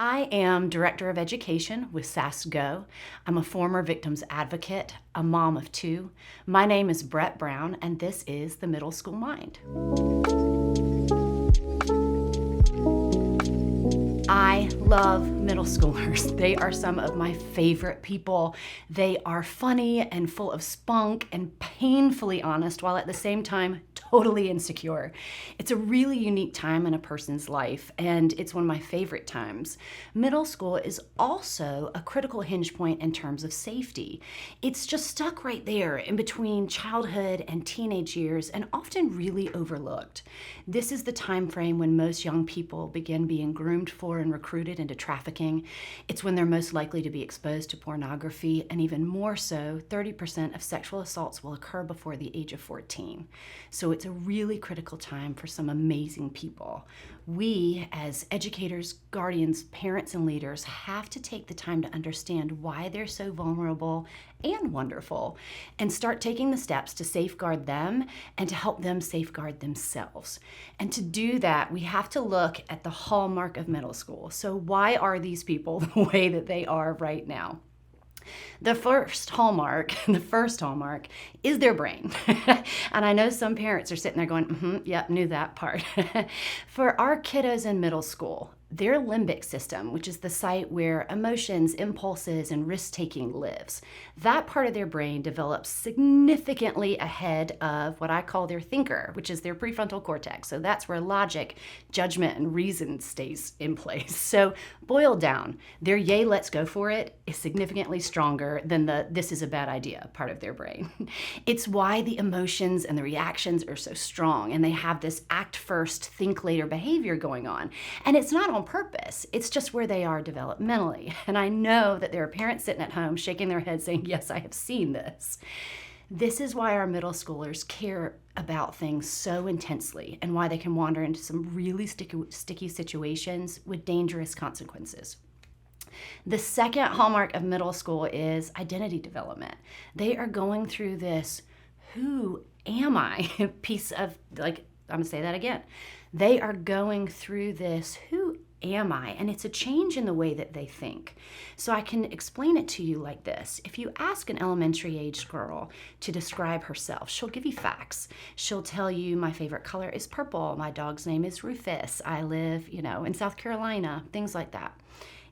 I am Director of Education with SASGO. I'm a former victims advocate, a mom of two. My name is Brett Brown, and this is The Middle School Mind. I love middle schoolers. They are some of my favorite people. They are funny and full of spunk and painfully honest, while at the same time totally insecure. It's a really unique time in a person's life, and it's one of my favorite times. Middle school is also a critical hinge point in terms of safety. It's just stuck right there in between childhood and teenage years, and often really overlooked. This is the time frame when most young people begin being groomed for and recruited into trafficking. It's when they're most likely to be exposed to pornography, and even more so, 30% of sexual assaults will occur before the age of 14. So it's a really critical time for some amazing people. We, as educators, guardians, parents, and leaders, have to take the time to understand why they're so vulnerable and wonderful, and start taking the steps to safeguard them and to help them safeguard themselves. And to do that, we have to look at the hallmark of middle school. So why are these people the way that they are right now? The first hallmark is their brain. And I know some parents are sitting there going, yep, knew that part. For our kiddos in middle school, their limbic system, which is the site where emotions, impulses, and risk-taking lives, that part of their brain develops significantly ahead of what I call their thinker, which is their prefrontal cortex. So that's where logic, judgment, and reason stays in place. So boiled down, their yay, let's go for it is significantly stronger than the this is a bad idea part of their brain. It's why the emotions and the reactions are so strong, and they have this act first, think later behavior going on. And it's not on purpose. It's just where they are developmentally. And I know that there are parents sitting at home shaking their heads saying, yes, I have seen this. This is why our middle schoolers care about things so intensely, and why they can wander into some really sticky situations with dangerous consequences. The second hallmark of middle school is identity development. They are going through this, who am I? piece of, I'm gonna say that again. They are going through this, who am I? And it's a change in the way that they think. So I can explain it to you like this. If you ask an elementary aged girl to describe herself, she'll give you facts. She'll tell you, my favorite color is purple, my dog's name is Rufus, I live, in South Carolina, things like that.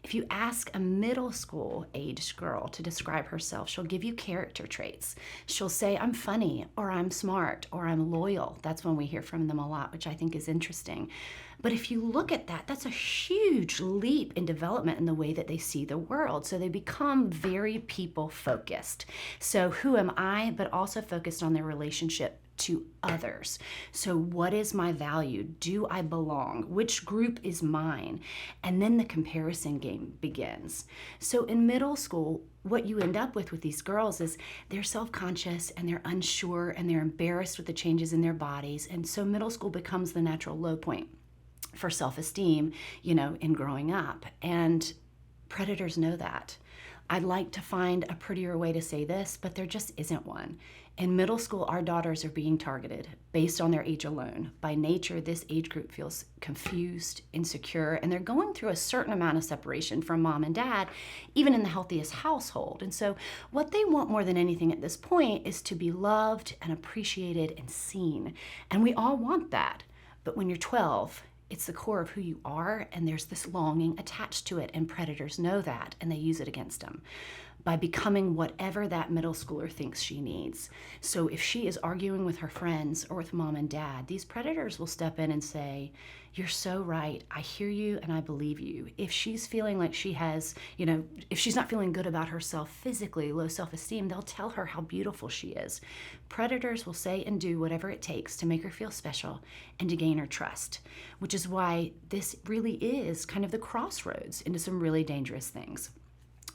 If you ask a middle school aged girl to describe herself, she'll give you character traits. She'll say, I'm funny, or I'm smart, or I'm loyal. That's when we hear from them a lot, which I think is interesting. But if you look at that, that's a huge leap in development in the way that they see the world. So they become very people focused. So who am I, but also focused on their relationship to others. So what is my value? Do I belong? Which group is mine? And then the comparison game begins. So in middle school, what you end up with these girls is they're self-conscious and they're unsure and they're embarrassed with the changes in their bodies. And so middle school becomes the natural low point for self-esteem, in growing up. And predators know that. I'd like to find a prettier way to say this, but there just isn't one. In middle school, our daughters are being targeted based on their age alone. By nature, this age group feels confused, insecure, and they're going through a certain amount of separation from mom and dad, even in the healthiest household. And so what they want more than anything at this point is to be loved and appreciated and seen. And we all want that. But when you're 12, it's the core of who you are, and there's this longing attached to it, and predators know that, and they use it against them by becoming whatever that middle schooler thinks she needs. So if she is arguing with her friends or with mom and dad, these predators will step in and say, you're so right, I hear you and I believe you. If she's feeling like she has, if she's not feeling good about herself physically, low self-esteem, they'll tell her how beautiful she is. Predators will say and do whatever it takes to make her feel special and to gain her trust, which is why this really is kind of the crossroads into some really dangerous things,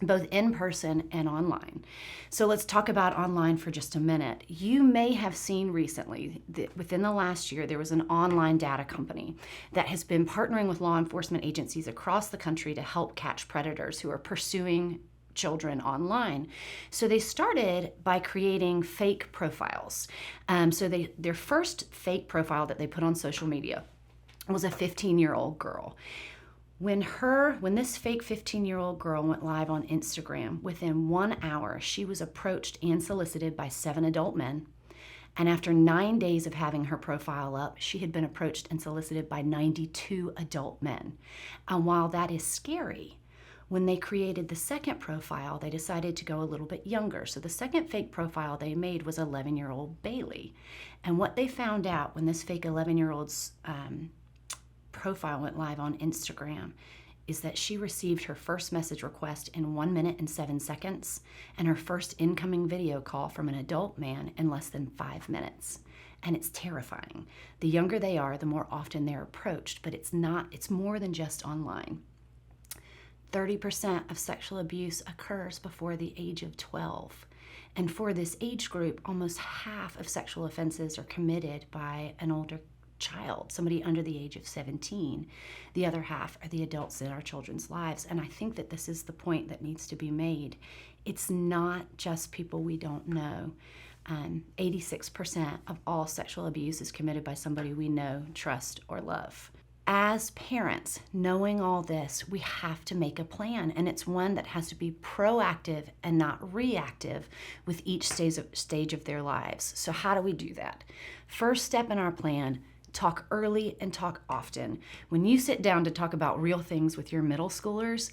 both in person and online. So let's talk about online for just a minute. You may have seen recently that within the last year, there was an online data company that has been partnering with law enforcement agencies across the country to help catch predators who are pursuing children online. So they started by creating fake profiles. Their first fake profile that they put on social media was a 15-year-old girl. When this fake 15-year-old girl went live on Instagram, within 1 hour, she was approached and solicited by 7 adult men. And after 9 days of having her profile up, she had been approached and solicited by 92 adult men. And while that is scary, when they created the second profile, they decided to go a little bit younger. So the second fake profile they made was 11-year-old Bailey. And what they found out when this fake 11-year-old's profile went live on Instagram is that she received her first message request in 1 minute and 7 seconds and her first incoming video call from an adult man in less than 5 minutes. And it's terrifying. The younger they are, the more often they're approached, but it's more than just online. 30% of sexual abuse occurs before the age of 12. And for this age group, almost half of sexual offenses are committed by an older child, somebody under the age of 17. The other half are the adults in our children's lives. And I think that this is the point that needs to be made. It's not just people we don't know. 86% of all sexual abuse is committed by somebody we know, trust, or love. As parents, knowing all this, we have to make a plan, and it's one that has to be proactive and not reactive with each stage of their lives. So how do we do that? First step in our plan, talk early and talk often. When you sit down to talk about real things with your middle schoolers,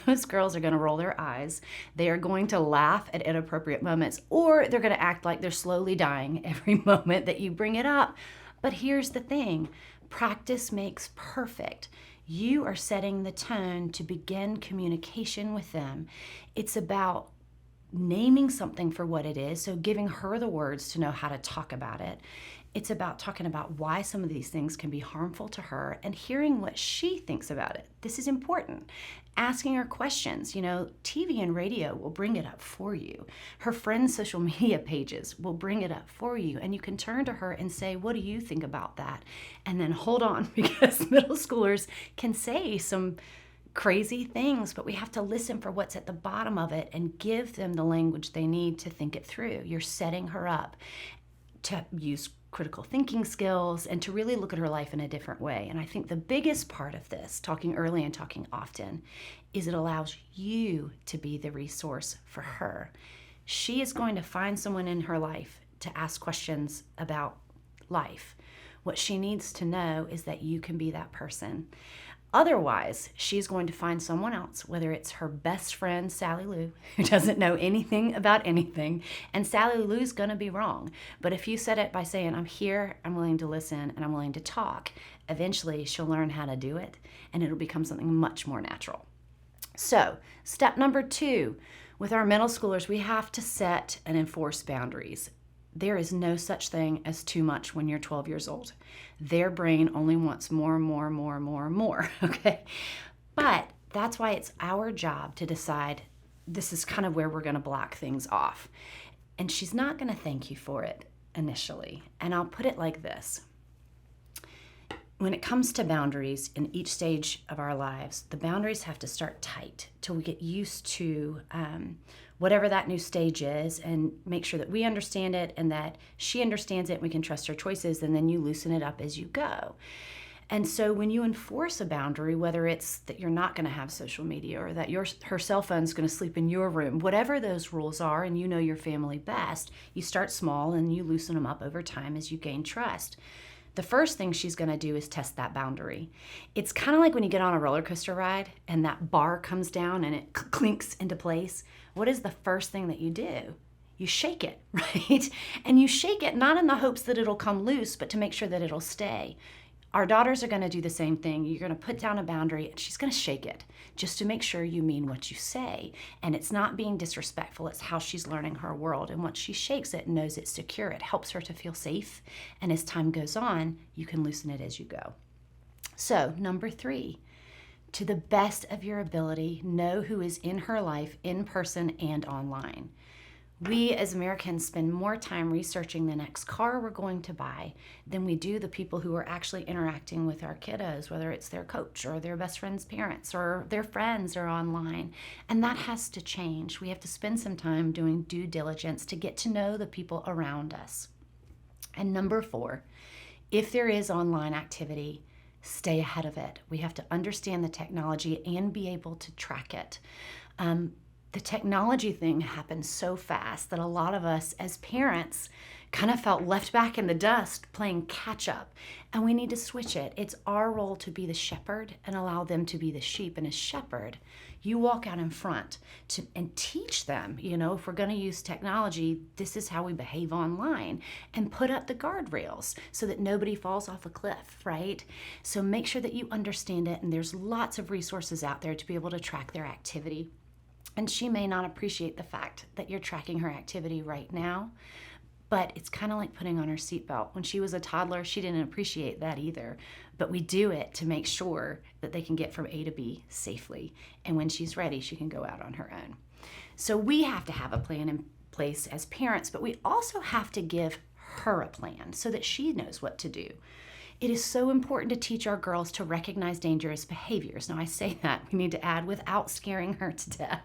those girls are going to roll their eyes. They are going to laugh at inappropriate moments, or they're going to act like they're slowly dying every moment that you bring it up. But here's the thing. Practice makes perfect. You are setting the tone to begin communication with them. It's about naming something for what it is, so giving her the words to know how to talk about it. It's about talking about why some of these things can be harmful to her and hearing what she thinks about it. This is important. Asking her questions. TV and radio will bring it up for you. Her friends' social media pages will bring it up for you. And you can turn to her and say, what do you think about that? And then hold on, because middle schoolers can say some crazy things, but we have to listen for what's at the bottom of it and give them the language they need to think it through. You're setting her up to use critical thinking skills and to really look at her life in a different way. And I think the biggest part of this, talking early and talking often, is it allows you to be the resource for her. She is going to find someone in her life to ask questions about life. What she needs to know is that you can be that person. Otherwise, she's going to find someone else, whether it's her best friend, Sally Lou, who doesn't know anything about anything, and Sally Lou's going to be wrong. But if you said it by saying, I'm here, I'm willing to listen, and I'm willing to talk, eventually she'll learn how to do it, and it'll become something much more natural. So, step number 2, with our middle schoolers, we have to set and enforce boundaries. There is no such thing as too much when you're 12 years old. Their brain only wants more, okay? But that's why it's our job to decide this is kind of where we're going to block things off. And she's not going to thank you for it initially. And I'll put it like this. When it comes to boundaries in each stage of our lives, the boundaries have to start tight till we get used to whatever that new stage is, and make sure that we understand it and that she understands it and we can trust her choices, and then you loosen it up as you go. And so when you enforce a boundary, whether it's that you're not going to have social media or that her cell phone's going to sleep in your room, whatever those rules are, and you know your family best, you start small and you loosen them up over time as you gain trust. The first thing she's going to do is test that boundary. It's kind of like when you get on a roller coaster ride and that bar comes down and it clinks into place. What is the first thing that you do? You shake it, right? And you shake it not in the hopes that it'll come loose, but to make sure that it'll stay. Our daughters are going to do the same thing. You're going to put down a boundary and she's going to shake it just to make sure you mean what you say. And it's not being disrespectful. It's how she's learning her world. And once she shakes it and knows it's secure, it helps her to feel safe. And as time goes on, you can loosen it as you go. So, number 3, to the best of your ability, know who is in her life in person and online. We as Americans spend more time researching the next car we're going to buy than we do the people who are actually interacting with our kiddos, whether it's their coach or their best friend's parents or their friends or online. And that has to change. We have to spend some time doing due diligence to get to know the people around us. And number 4, if there is online activity, stay ahead of it. We have to understand the technology and be able to track it. The technology thing happened so fast that a lot of us as parents kind of felt left back in the dust playing catch up. And we need to switch it. It's our role to be the shepherd and allow them to be the sheep. And as shepherd, you walk out in front and teach them, if we're going to use technology, this is how we behave online, and put up the guardrails so that nobody falls off a cliff, right? So make sure that you understand it. And there's lots of resources out there to be able to track their activity. And she may not appreciate the fact that you're tracking her activity right now, but it's kind of like putting on her seatbelt. When she was a toddler, she didn't appreciate that either. But we do it to make sure that they can get from A to B safely. And when she's ready, she can go out on her own. So we have to have a plan in place as parents, but we also have to give her a plan so that she knows what to do. It is so important to teach our girls to recognize dangerous behaviors. Now, I say that, we need to add, without scaring her to death.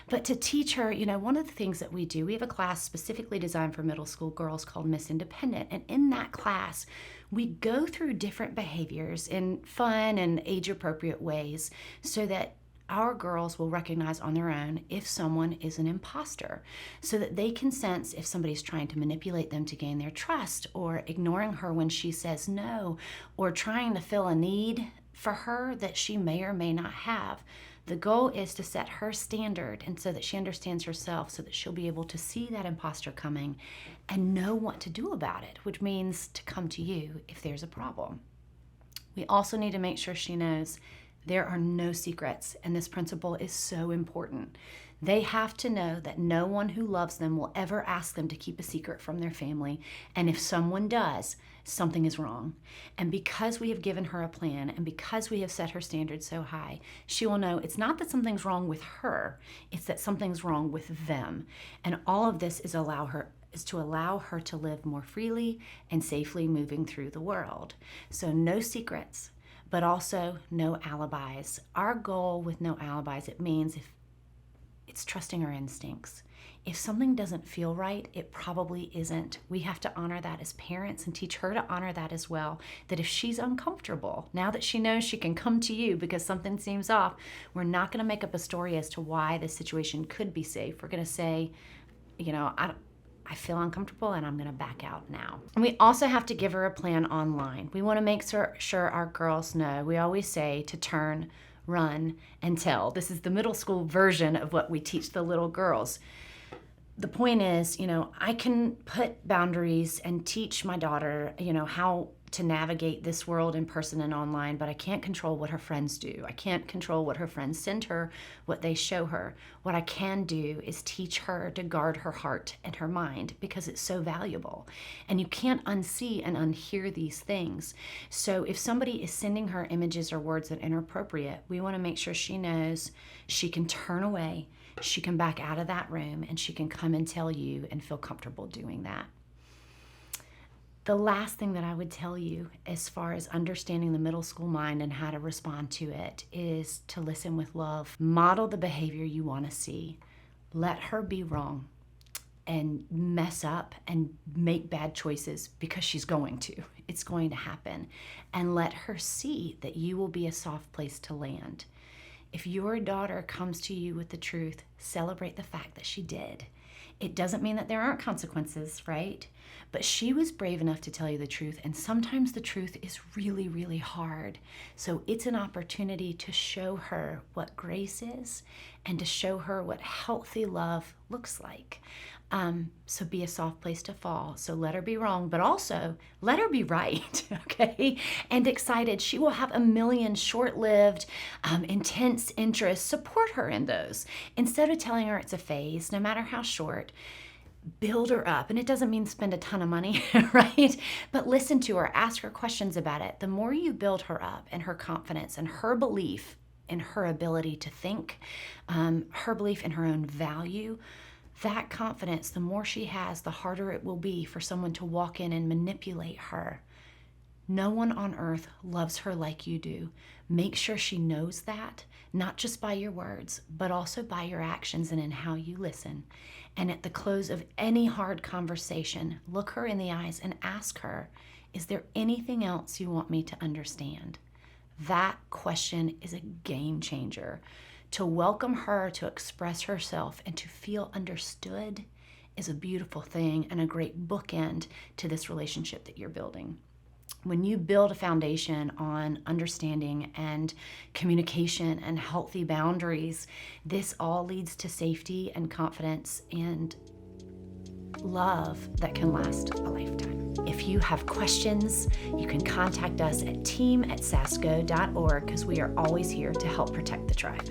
But to teach her, one of the things that we do, we have a class specifically designed for middle school girls called Miss Independent. And in that class, we go through different behaviors in fun and age-appropriate ways so that our girls will recognize on their own if someone is an imposter, so that they can sense if somebody's trying to manipulate them to gain their trust, or ignoring her when she says no, or trying to fill a need for her that she may or may not have. The goal is to set her standard, and so that she understands herself, so that she'll be able to see that imposter coming and know what to do about it, which means to come to you if there's a problem. We also need to make sure she knows there are no secrets, and this principle is so important. They have to know that no one who loves them will ever ask them to keep a secret from their family, and if someone does, something is wrong. And because we have given her a plan, and because we have set her standards so high, she will know it's not that something's wrong with her, it's that something's wrong with them. And all of this is to allow her to live more freely and safely moving through the world. So no secrets, but also no alibis. Our goal with no alibis, it means if it's trusting our instincts. If something doesn't feel right, it probably isn't. We have to honor that as parents and teach her to honor that as well. That if she's uncomfortable, now that she knows she can come to you because something seems off, we're not going to make up a story as to why the situation could be safe. We're going to say, I feel uncomfortable and I'm going to back out now. And we also have to give her a plan online. We want to make sure our girls know. We always say to turn, run, and tell. This is the middle school version of what we teach the little girls. The point is, I can put boundaries and teach my daughter, how to navigate this world in person and online, but I can't control what her friends do. I can't control what her friends send her, what they show her. What I can do is teach her to guard her heart and her mind because it's so valuable. And you can't unsee and unhear these things. So if somebody is sending her images or words that are inappropriate, we want to make sure she knows she can turn away, she can back out of that room, and she can come and tell you and feel comfortable doing that. The last thing that I would tell you as far as understanding the middle school mind and how to respond to it is to listen with love. Model the behavior you want to see. Let her be wrong and mess up and make bad choices because she's going to. It's going to happen. And let her see that you will be a soft place to land. If your daughter comes to you with the truth, celebrate the fact that she did. It doesn't mean that there aren't consequences, right? But she was brave enough to tell you the truth, and sometimes the truth is really, really hard. So it's an opportunity to show her what grace is and to show her what healthy love looks like. So be a soft place to fall. So let her be wrong, but also let her be right, okay? And excited. She will have a million short-lived, intense interests. Support her in those. Instead of telling her it's a phase, no matter how short, build her up. And it doesn't mean spend a ton of money, right? But listen to her, ask her questions about it. The more you build her up and her confidence and her belief in her ability to think, her belief in her own value, that confidence, the more she has, the harder it will be for someone to walk in and manipulate her. No one on earth loves her like you do. Make sure she knows that, not just by your words, but also by your actions and in how you listen. And at the close of any hard conversation, look her in the eyes and ask her, Is there anything else you want me to understand? That question is a game changer. To welcome her to express herself and to feel understood is a beautiful thing and a great bookend to this relationship that you're building. When you build a foundation on understanding and communication and healthy boundaries, this all leads to safety and confidence and love that can last a lifetime. If you have questions, you can contact us at team@sasco.org because we are always here to help protect the tribe.